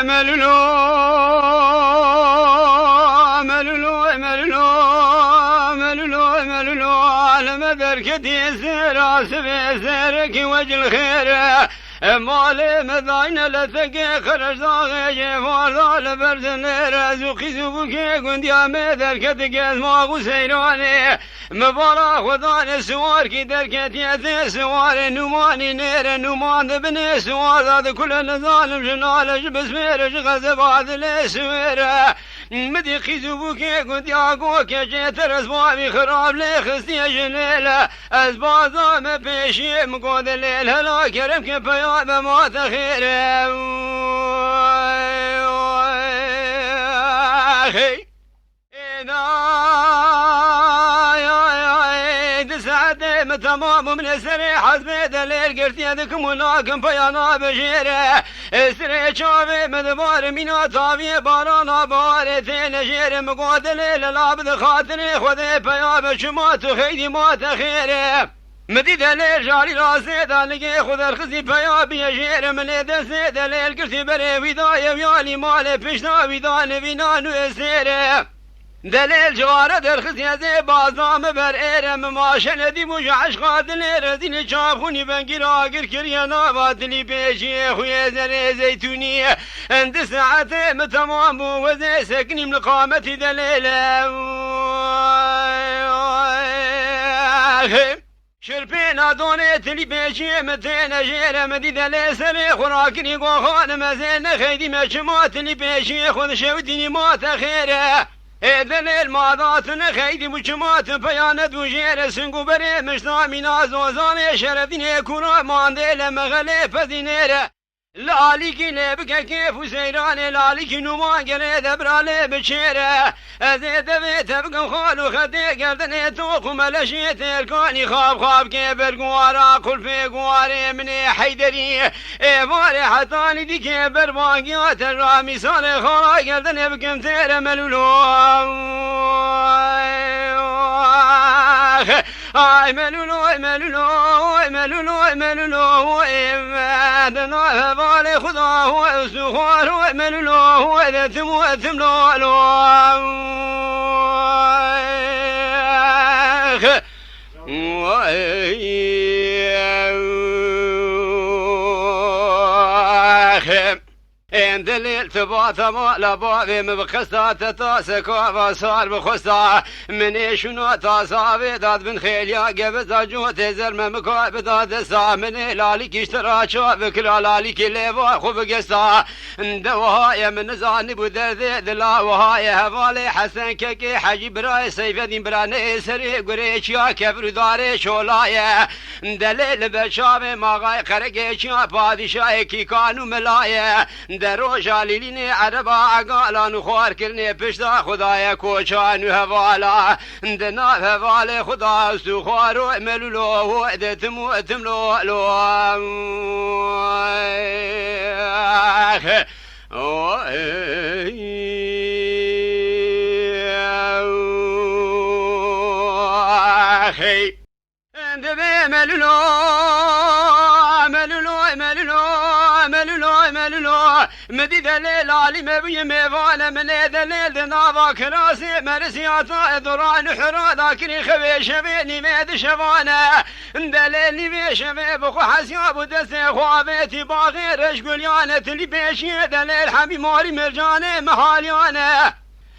ملولو ملولو ملولو ملولو ملولو على مدركتي سير سبيسرك وجه الخير مالي مذاين لثقي خرج ضاغي فارضال برزنير زوقي زوبكي قند يا مدركتك اسماغو سيراني مبارك وضان سوار كي دركت يا سوار نماني نير نمان بني سوار ذا كل الظالم جنال بسمير غزب هذا السوير مدي خيزوبك قد ياقوك جيت رسوامي خراب لي خستي جنيلة أزباطا ما بيشي مقود الليل هلا كرم كبيا بموت خير أخي تمام من سري حسبي دليل قرت يدكم وناكم بيانا بشيره سري شافي مدبار مينا طافي بارانا بارتين شير مقاتل للعبد خاطري خذي بيا بشمات خيدي ما تخيره مدي دليل جاري راسي دلقي خذ الخزي بيا بيشير من دسي دليل قرت بري ويداي ويالي مالي بشنا ويدان بينا نسيره دليل جواره در خزيزه بازام بر ارم ماشن دي مش عشقات لرزين شافوني بنگير آگر كريانا باتلي بيشي خويا زر زيتوني عند ساعته متمام بو وزي سكني من قامتي دليل شربينا دوني تلي بيشي متين جير مدي دليل سري خوراكني قوخان مزين خيدي مشمات تلي بيشي خذ شوديني ما تخيره دليل ماضاتنا خيدي مجمات بيانت وجير سنقو بري مشتامي نازوزاني شردين كورا مانديل مغلي فزينير لاليكي لبكا كيف وسيراني لاليكي نوما قري دبرالي بشيره ازيد بيت ابقى خالو خدي قردني توقو ملشيت الكوني خاب خاب كيبر قوارا كل في قواري مني حيدري ايفاري حتاني دي كيبر باقيات الرامي صالي خالا قردني بكم تير ملولو اي ملولو ملولو ملولو ملولو امادنا بالي خذاه وسخار ملولو اذا تموت ملولو دليل تبات ما لبابي مبخستا تتاسك وصار بخستا مني شنو تصابي داد بن خيليا قبضا جو تزر ممكا بداد سا مني لاليك اشترا شابك لاليك ليفا خوب قستا دوهايا من زاني بدرد دلا وهايا هفالي حسن ككي حجي براي سيف دين براني سري قريش يا كفر داري شولايا دليل بشابي ماغاي خرقيش يا پادشاهي كي كانو ملايا درو جاليليني عربا عقالان خوار كرني پشتا خدايا كوچان هوالا دنا هوالي خدا سخوارو ملولو وعدتمو اتملو لو دبي ملولو ملولو ملولو ملولو ملولو مدي دليل علي مبي ميفان من دليل دنافا كراسي مرسياتا دوران حرا ذاكري خبي شبيني ميد شفانا دليل بيش بخو حسياب دسي خوابتي باغي رشقل يانا تلي بيشي دليل حبي ماري مرجاني محاليانا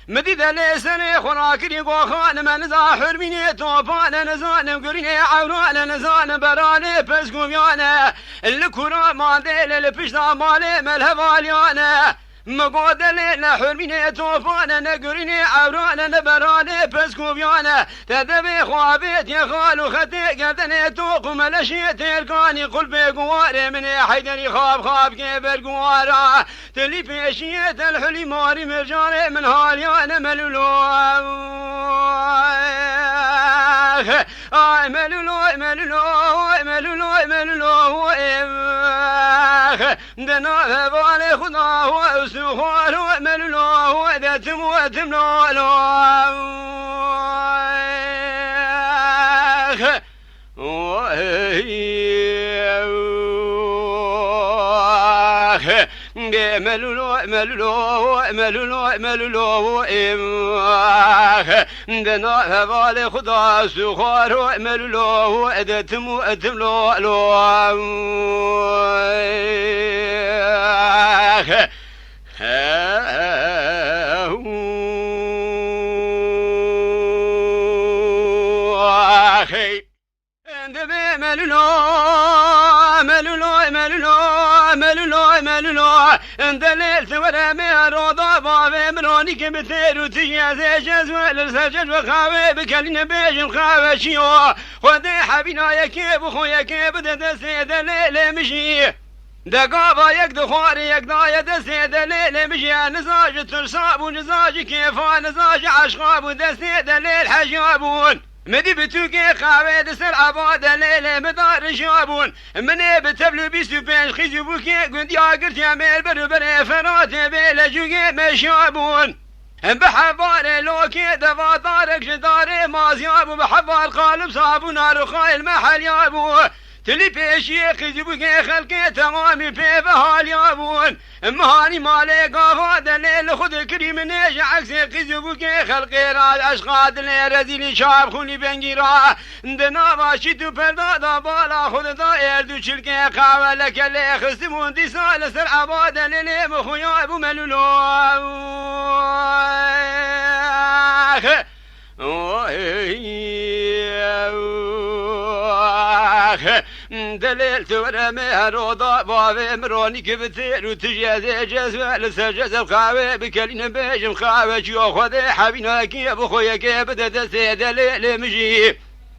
مدي دليل سني خراكري قوخان من زاحر بيني توفان نزان قريني عوران نزان براني بسقوميانا الكرا ما ديل البشتا مالي ملهفاليانا مقودلي نحرميني توفان نقريني عوران نبراني بسقوميانا تدبي خوابيت يا خالو خدي قدني توق ملشيت القاني قلبي قواري من حيدني خاب خاب كبر قوارا تلي بيشيت الحلي ماري مرجاني من هاليان ملولو ملولو ملولو ملولو ملولو دنا بالي خدا سخوار ملولو اذا تموت ملولو ملولو ملولو ملولو ملولو دنا هوال خدا سخار ملولو ادتمو ادملو لو ملولو اندلل ثورة ميروضة بابي مروني كمثير وتجازي جزوة للسجد وخاوي بكلين بيجن خاوي شيو خذي حبينا يكيب وخويا كيب ددسي دليل مشي دقابا يقد خواري يقدا يدسي دليل مشي نزاج ترصاب ونزاج كيفا نزاج عشقاب ودسي دليل حجابون مدي بتوكي خاوي دسر عباد ليلة مدار شابون مني بتبلو بيسو بين خيزو بوكي قد يا قرت يا ميل بربري فراتي بيلا جوكي مشابون بحفار لوكي دفا طارق جداري مازيابو بحفار قالب صابو نار خاي المحل يابو تلي بيشي خيزو بوكي خلقي تمامي بيفهال يابون مهاني مالي قافا دليل خذ كريم نيجي عكسي خيزو بوكي خلقي راج اشقاد لي رزيلي شاب خوني بنجيرا دنا باشي تو پردا بالا خود دا اردو چلكي قاولك اللي خستمون دي سال سر عباد للي مخويا ابو ملولو دليل تورا مهروضة بابي مروني كبتير وتجازي جزوة لسجز الخاوي بكلين بيجم خاوي جو خذي حبينا كيب وخويا كيب ددسي دليل مجيب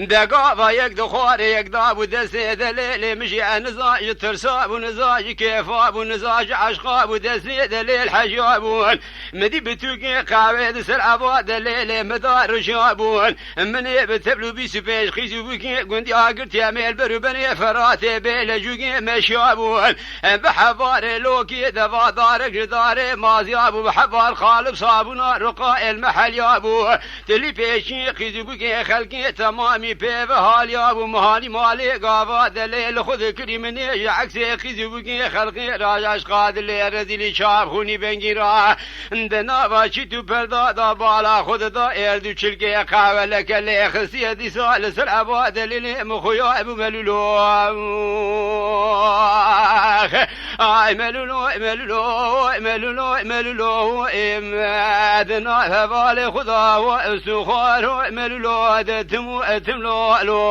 دقابا يقد خواري يقداب ودسي دليل مشي نزاج ترساب ونزاج كيفاب ونزاج عشقاب ودسي دليل حجابون مدي بتوكي قاوي دسر عبا دليل مدار شابون مني بتبلو بيسو بيش خيزو بوكي قندي آقرت يا ميل بربني فراتي بيلا جوكي مشابون بحبار لوكي دفا دارك جداري مازيابو بحبار خالب صابونا رقاء المحل يابو تلي بيشي خيزو بوكي خلقي تمامي بيف حال يا ابو مهاني مالي قافا دليل خذ كريمني عكسي خزي بقي خلقي راجاش قاد اللي رزيلي شاب خوني بنجيرا دنا باشي تو بردا دا بالا خذ دا اردو چلكي قاولك اللي خسي دي سال سر ابو دليل مخويا ابو ملولو اي ملولو ملولو ملولو ملولو دنا هوالي خذا وسخار ملولو دتمو اتملو لو